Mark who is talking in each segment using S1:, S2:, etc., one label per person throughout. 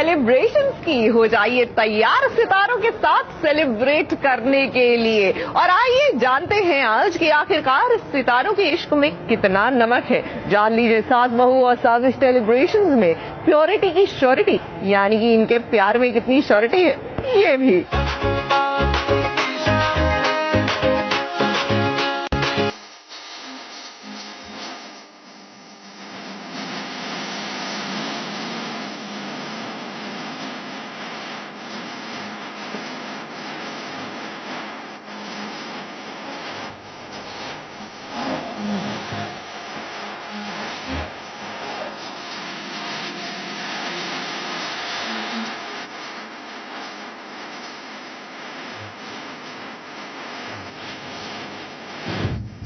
S1: Celebrations की। हो जाइए तैयार सितारों के साथ सेलिब्रेट करने के लिए। और आइए जानते हैं आज कि आखिरकार सितारों के इश्क में कितना नमक है। जान लीजिए सास बहू और साजिश सेलिब्रेशंस में प्योरिटी की श्योरिटी, यानी कि इनके प्यार में कितनी श्योरिटी है, ये भी।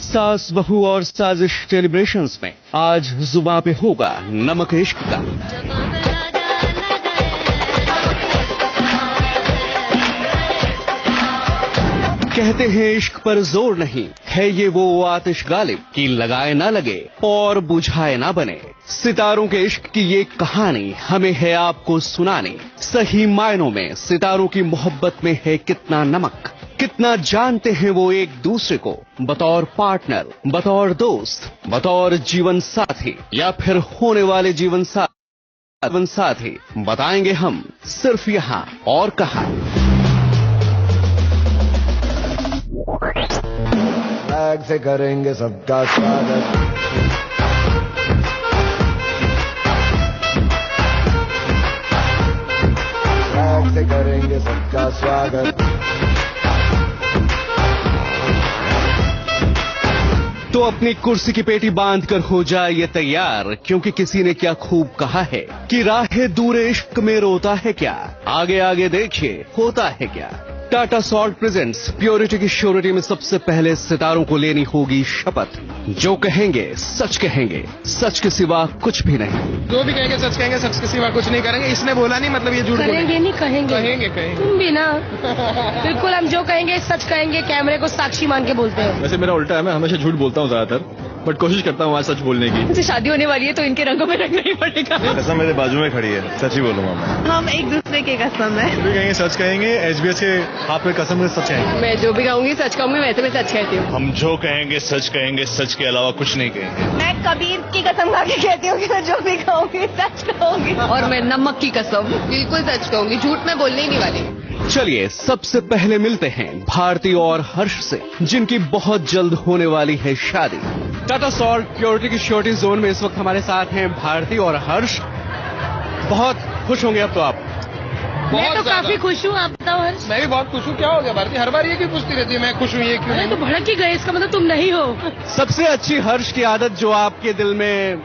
S2: सास बहू और साजिश सेलिब्रेशंस में आज जुबां पे होगा नमक इश्क का। कहते हैं इश्क पर जोर नहीं है, ये वो आतिश गालिब कि लगाए ना लगे और बुझाए ना बने। सितारों के इश्क की ये कहानी हमें है आपको सुनानी। सही मायनों में सितारों की मोहब्बत में है कितना नमक, कितना जानते हैं वो एक दूसरे को बतौर पार्टनर, बतौर दोस्त, बतौर जीवन साथी या फिर होने वाले जीवन साथी। बताएंगे हम सिर्फ यहाँ और कहाँ।
S3: फ्लैग से करेंगे सबका स्वागत, फ्लैग से करेंगे सबका स्वागत।
S2: तो अपनी कुर्सी की पेटी बांध कर हो जाए ये तैयार, क्योंकि किसी ने क्या खूब कहा है कि राहे दूर इश्क में रोता है क्या। आगे आगे देखिए होता है क्या। टाटा सॉल्ट प्रेजेंट्स प्योरिटी की श्योरिटी में सबसे पहले सितारों को लेनी होगी शपथ। जो कहेंगे सच कहेंगे, सच के सिवा कुछ भी नहीं।
S4: जो भी कहेंगे सच के सिवा कुछ नहीं करेंगे। इसने बोला नहीं मतलब ये झूठ
S5: करेंगे नहीं, कहेंगे
S4: कहेंगे
S5: तुम भी ना। बिल्कुल, हम जो कहेंगे सच कहेंगे, कैमरे को साक्षी मान के बोलते हैं।
S6: वैसे मेरा उल्टा है, मैं हमेशा झूठ बोलता हूँ ज्यादातर, बट कोशिश करता हूँ आज सच बोलने की।
S1: मुझे शादी होने वाली है तो इनके रंगों में रंगना ही पड़ेगा।
S6: कसम मेरे बाजू में खड़ी है, सच ही बोलूंगा मैं।
S1: हम एक दूसरे के कसम है।
S6: जो भी कहेंगे सच कहेंगे, एचबीएस के हाथ में कसम में सच कहेंगे।
S1: मैं जो भी कहूंगी सच कहूंगी, वैसे मैं सच कहती हूँ।
S6: हम जो कहेंगे, सच के अलावा कुछ नहीं कहेंगे।
S1: मैं कबीर की कसम खा के कहती हूँ कि मैं जो भी कहूंगी सच कहूंगी। और मैं नमक की कसम बिल्कुल सच कहूंगी, झूठ मैं बोलने ही नहीं वाली।
S2: चलिए सबसे पहले मिलते हैं भारती और हर्ष से, जिनकी बहुत जल्द होने वाली है शादी। टाटा सॉल्ट प्योरिटी की श्योरिटी जोन में इस वक्त हमारे साथ हैं भारती और हर्ष। बहुत खुश होंगे अब तो आप।
S5: मैं तो काफी खुश हूँ, आप बताओ हर्ष।
S4: मैं भी बहुत खुश हूँ। क्या हो गया भारती, हर बार ये क्यों पूछती रहती है मैं खुश हूँ ये क्यों
S5: मैं तो भड़क ही गए, इसका मतलब तुम नहीं हो।
S2: सबसे अच्छी हर्ष की आदत जो आपके दिल में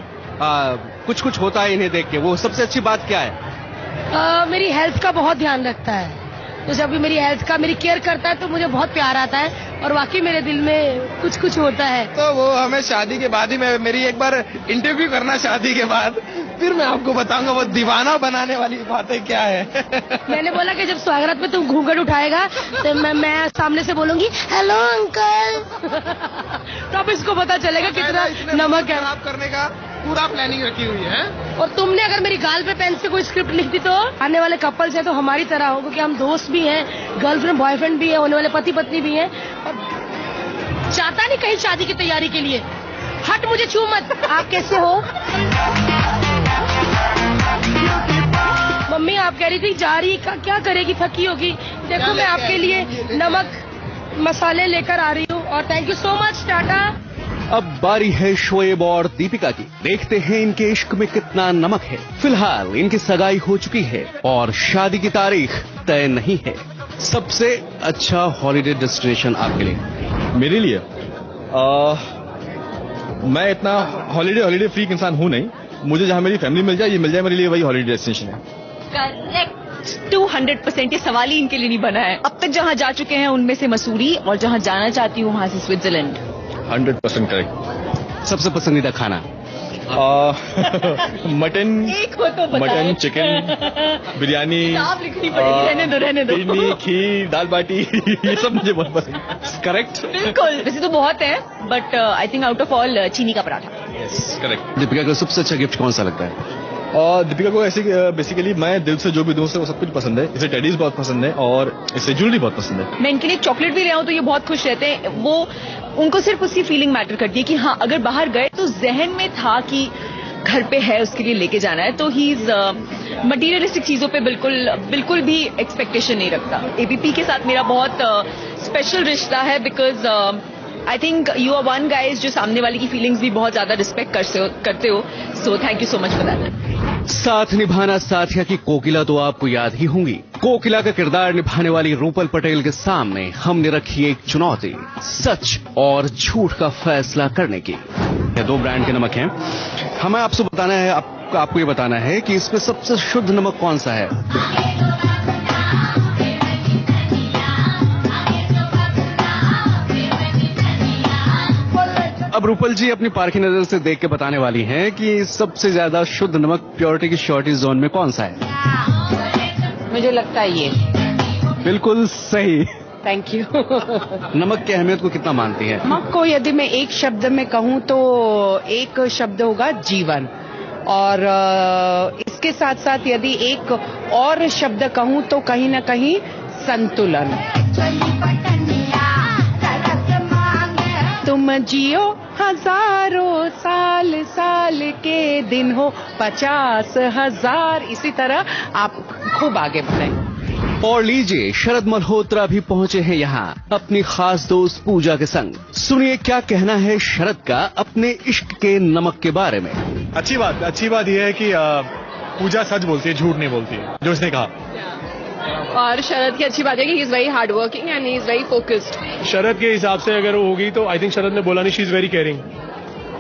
S2: कुछ कुछ होता है इन्हें देख के, वो सबसे अच्छी बात क्या है?
S5: मेरी हेल्थ का बहुत ध्यान रखता है। तो जब भी मेरी हेल्थ का मेरी केयर करता है तो मुझे बहुत प्यार आता है, और वाकई मेरे दिल में कुछ कुछ होता है।
S4: तो वो हमें शादी के बाद ही मेरी एक बार इंटरव्यू करना, शादी के बाद फिर मैं आपको बताऊंगा वो दीवाना बनाने वाली बातें क्या है।
S5: मैंने बोला कि जब स्वागत में तुम घूंघट उठाएगा तो मैं सामने से बोलूंगी हेलो अंकल। तो अब इसको पता चलेगा कितना नमक है।
S4: खराब करने का पूरा प्लानिंग रखी हुई है।
S5: और तुमने अगर मेरी गाल पे पेन से कोई स्क्रिप्ट लिख दी तो आने वाले कपल्स हैं तो हमारी तरह हो, क्योंकि हम दोस्त भी हैं, गर्लफ्रेंड बॉयफ्रेंड भी है, होने वाले पति पत्नी भी हैं। और चाहता नहीं कहीं शादी की तैयारी के लिए। हट, मुझे छू मत। आप कैसे हो? मम्मी आप कह रही थी जा रही, क्या करेगी, थकी होगी। देखो मैं आपके लिए नमक मसाले लेकर आ रही हूँ। और thank you so much Tata.
S2: अब बारी है शोएब और दीपिका की। देखते हैं इनके इश्क में कितना नमक है। फिलहाल इनकी सगाई हो चुकी है और शादी की तारीख तय नहीं है। सबसे अच्छा हॉलिडे डेस्टिनेशन आपके लिए?
S6: मेरे लिए मैं इतना हॉलीडे फ्रीक इंसान हूँ नहीं। मुझे जहाँ मेरी फैमिली मिल जाए, ये मिल जाए, मेरे लिए वही हॉलीडे डेस्टिनेशन है।
S1: करेक्ट, 200% ये सवाल ही इनके लिए नहीं बना है। अब तक जहाँ जा चुके हैं उनमें से मसूरी, और जहाँ जाना चाहती हूँ वहाँ से स्विट्जरलैंड।
S6: 100% करेक्ट।
S2: सबसे पसंदीदा खाना?
S6: मटन,
S1: एक हो तो बताएं।
S6: मटन, चिकन, बिरयानी,
S1: किताब लिखनी पड़ेगी। रहने दो।
S6: फिरनी, खीर, दाल बाटी, ये सब मुझे बहुत पसंद है।
S2: करेक्ट।
S1: बिल्कुल, वैसे तो बहुत है, but I think out of all चीनी का पराठा।
S6: Yes correct.
S2: दीपिका को सबसे अच्छा गिफ्ट कौन सा लगता है?
S6: और दीपिका को ऐसे बेसिकली मैं दिल से जो भी दूं उसे वो सब कुछ पसंद है। इसे टेडीज बहुत पसंद है और इसे ज्वेलरी बहुत पसंद है।
S7: मैं इनके लिए चॉकलेट भी ले आऊं तो ये बहुत खुश रहते हैं। वो उनको सिर्फ उसकी फीलिंग मैटर करती है कि हाँ अगर बाहर गए तो जहन में था कि घर पे है उसके लिए लेके जाना है, तो ही इज मटीरियलिस्टिक चीजों पे बिल्कुल भी एक्सपेक्टेशन नहीं रखता। एबीपी के साथ मेरा बहुत स्पेशल रिश्ता है because I think you are one guys जो सामने वाले की फीलिंग्स भी बहुत ज्यादा रिस्पेक्ट करते हो। So thank you so much for that.
S2: साथ निभाना साथिया की कोकिला तो आपको याद ही होंगी। कोकिला का किरदार निभाने वाली रूपल पटेल के सामने हमने रखी एक चुनौती, सच और झूठ का फैसला करने की। ये 2 ब्रांड के नमक हैं, हमें आपसे बताना है, आपको ये बताना है कि इसमें सबसे शुद्ध नमक कौन सा है। अब रूपल जी अपनी पारखी नजर से देख के बताने वाली हैं कि सबसे ज्यादा शुद्ध नमक प्योरिटी की श्योरिटी जोन में कौन सा है।
S1: मुझे लगता है ये।
S2: बिल्कुल सही।
S1: Thank you.
S2: नमक की अहमियत को कितना मानती है?
S8: नमक को यदि मैं एक शब्द में कहूँ तो एक शब्द होगा जीवन, और इसके साथ साथ यदि एक और शब्द कहूँ तो कहीं ना कहीं संतुलन। तुम जियो हजारों साल, साल के दिन हो 50,000, इसी तरह आप खूब आगे बढ़ें।
S2: और लीजिए शरद मल्होत्रा भी पहुंचे हैं यहाँ अपनी खास दोस्त पूजा के संग। सुनिए क्या कहना है शरद का अपने इश्क के नमक के बारे में।
S6: अच्छी बात यह है कि पूजा सच बोलती है, झूठ नहीं बोलती है, जो उसने कहा।
S7: और शरद की अच्छी बात है कि he is very hard working and he is very focused.
S9: Sharad के हिसाब से अगर वो होगी तो आई थिंक शरद ने बोला नहीं, शी इज वेरी केयरिंग।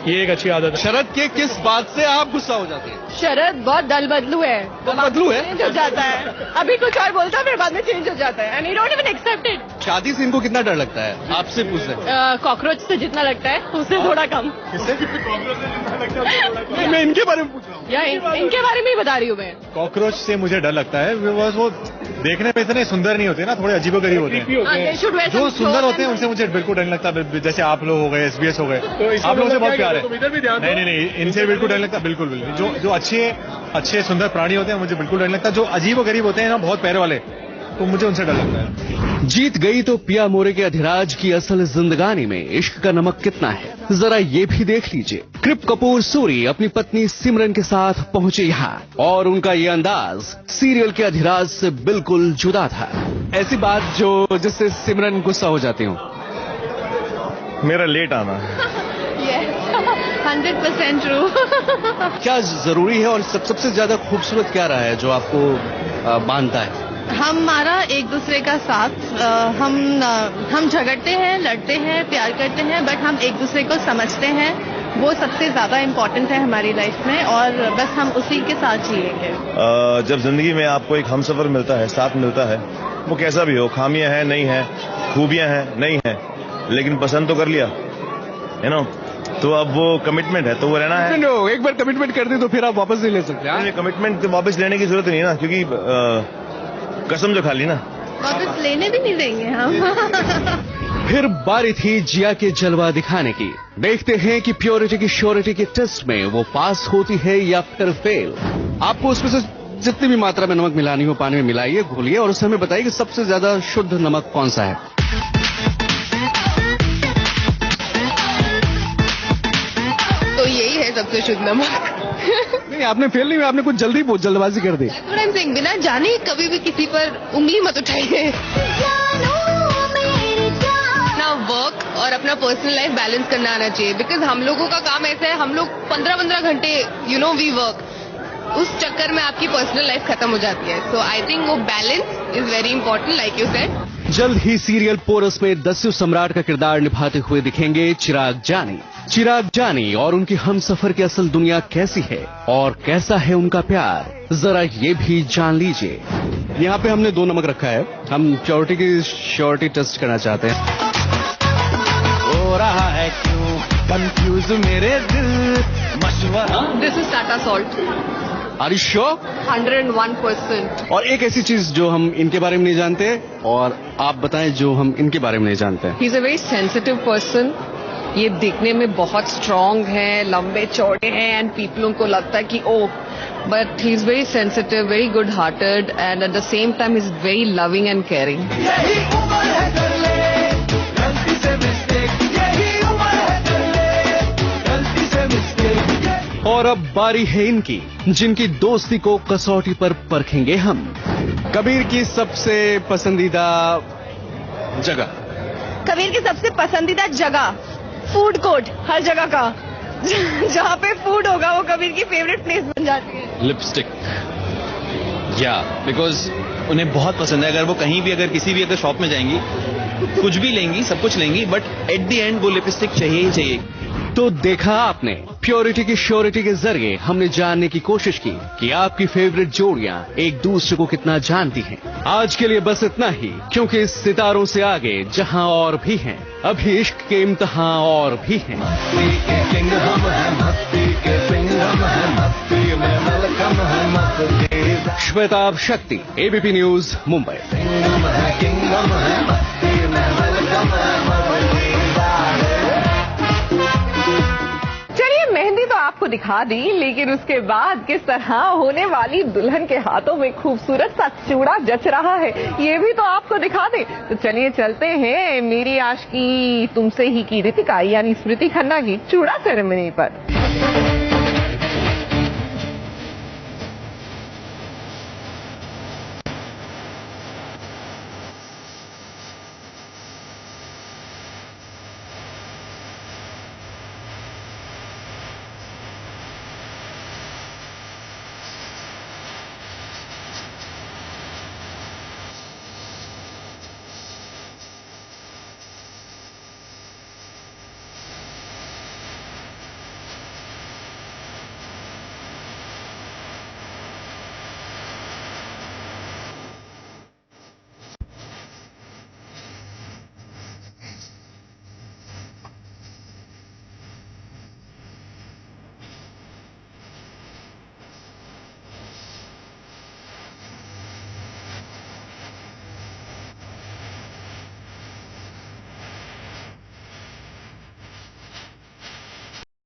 S9: ये एक अच्छी आदत है।
S2: शरद के किस बात से आप गुस्सा हो जाते हैं?
S7: शरद बहुत दल बदलू है,
S2: बदलू है,
S7: चेंज हो जाता है। अभी कुछ और बोलता है फिर बाद में चेंज हो जाता है and you don't even accept it.
S2: शादी से इनको कितना डर लगता है आपसे पूछ रहे हैं?
S7: कॉकरोच से जितना लगता है उससे थोड़ा कम।
S6: मैं इनके बारे में पूछ रहा हूँ,
S7: या इनके बारे में ही बता रही हूँ मैं।
S6: कॉकरोच से मुझे डर लगता है। वो देखने में इतने सुंदर नहीं होते ना, थोड़े अजीबोगरीब होते हैं। जो सुंदर होते हैं उनसे मुझे बिल्कुल डर नहीं लगता। जैसे आप लोग हो गए, SBS हो गए, आप लोगों से बहुत प्यार है। नहीं, इनसे बिल्कुल डर लगता, बिल्कुल। जो अच्छे सुंदर प्राणी होते हैं मुझे बिल्कुल डर लगता। जो अजीबोगरीब होते हैं ना, बहुत पैर वाले, तो मुझे उनसे डर लगता है।
S2: जीत गई तो पिया मोरे के अधिराज की असल जिंदगानी में इश्क का नमक कितना है, जरा ये भी देख लीजिए। कृप कपूर सूरी अपनी पत्नी सिमरन के साथ पहुंचे यहाँ और उनका ये अंदाज सीरियल के अधिराज से बिल्कुल जुदा था। ऐसी बात जिससे सिमरन गुस्सा हो जाती हूँ।
S6: मेरा लेट आना
S7: 100% ट्रू।
S2: क्या जरूरी है और सबसे ज्यादा खूबसूरत क्या रहा है जो आपको बांधता है?
S7: हमारा एक दूसरे का साथ, हम झगड़ते हैं, लड़ते हैं, प्यार करते हैं, बट हम एक दूसरे को समझते हैं। वो सबसे ज्यादा इम्पोर्टेंट है हमारी लाइफ में और बस हम उसी के साथ जिएंगे।
S10: जब जिंदगी में आपको एक हमसफर मिलता है, साथ मिलता है, वो कैसा भी हो, खामियां हैं नहीं है, खूबियां हैं नहीं है, लेकिन पसंद तो कर लिया है ना, तो अब वो कमिटमेंट है, तो वो रहना है।
S2: एक बार कमिटमेंट कर दी तो फिर आप वापस नहीं ले सकते।
S10: कमिटमेंट वापस लेने की जरूरत नहीं ना, क्योंकि कसम जो खा ली ना,
S7: वापस लेने भी नहीं देंगे हम।
S2: फिर बारी थी जिया के जलवा दिखाने की। देखते हैं कि प्योरिटी की श्योरिटी के टेस्ट में वो पास होती है या फिर फेल। आपको उसमें से जितनी भी मात्रा में नमक मिलानी हो पानी में मिलाइए, घोलिए और उससे हमें बताइए कि सबसे ज्यादा शुद्ध नमक कौन सा है।
S7: तो यही है सबसे शुद्ध नमक।
S2: नहीं, आपने फेल नहीं हुआ, आपने कुछ जल्दबाजी कर दी।
S7: बिना जाने कभी भी किसी पर उंगली मत उठाइए। अपना वर्क और अपना पर्सनल लाइफ बैलेंस करना आना चाहिए, बिकॉज हम लोगों का काम ऐसा है, हम लोग 15-15 घंटे वी वर्क, उस चक्कर में आपकी पर्सनल लाइफ खत्म हो जाती है। सो आई थिंक वो balance is very important, like you said.
S2: जल्द ही सीरियल पोरस में दस्यु सम्राट का किरदार निभाते हुए दिखेंगे चिराग जानी और उनकी हमसफर की असल दुनिया कैसी है और कैसा है उनका प्यार, जरा ये भी जान लीजिए। यहाँ पे हमने 2 नमक रखा है, हम प्योरिटी की श्योरिटी टेस्ट करना चाहते हैं।
S3: हो रहा है क्यों कंफ्यूज मेरे दिल मशवरा।
S7: This is Tata salt.
S2: Are you sure?
S7: 101%।
S2: और एक ऐसी चीज जो हम इनके बारे में नहीं जानते और आप बताएं जो हम इनके बारे में नहीं जानते हैं।
S1: He is a very sensitive person. ये दिखने में बहुत स्ट्रांग है, लंबे चौड़े हैं एंड पीपलों को लगता है कि ओ but he's very sensitive, very good-hearted, and at the same time he's very loving and caring.
S2: और अब बारी है इनकी, जिनकी दोस्ती को कसौटी पर परखेंगे हम। कबीर की सबसे पसंदीदा जगह।
S7: कबीर की सबसे पसंदीदा जगह फूड कोर्ट, हर जगह का जहाँ पे फूड होगा वो कबीर की फेवरेट प्लेस बन जाती है।
S11: लिपस्टिक, या बिकॉज उन्हें बहुत पसंद है। अगर वो कहीं भी, अगर किसी भी अगर शॉप में जाएंगी, कुछ भी लेंगी, सब कुछ लेंगी, बट एट द एंड वो लिपस्टिक चाहिए ही चाहिए।
S2: तो देखा आपने, प्योरिटी की श्योरिटी के जरिए हमने जानने की कोशिश की कि आपकी फेवरेट जोड़ियां एक दूसरे को कितना जानती हैं। आज के लिए बस इतना ही, क्योंकि इस सितारों से आगे जहां और भी हैं, अभी इश्क के इम्तिहान और भी हैं। श्वेताब शक्ति, एबीपी न्यूज, मुंबई।
S1: मेहंदी तो आपको दिखा दी, लेकिन उसके बाद किस तरह होने वाली दुल्हन के हाथों में खूबसूरत सा चूड़ा जच रहा है, ये भी तो आपको दिखा दे। तो चलिए चलते हैं मेरी आशिकी तुमसे ही की ऋतिका यानी स्मृति खन्ना की चूड़ा सेरेमनी पर।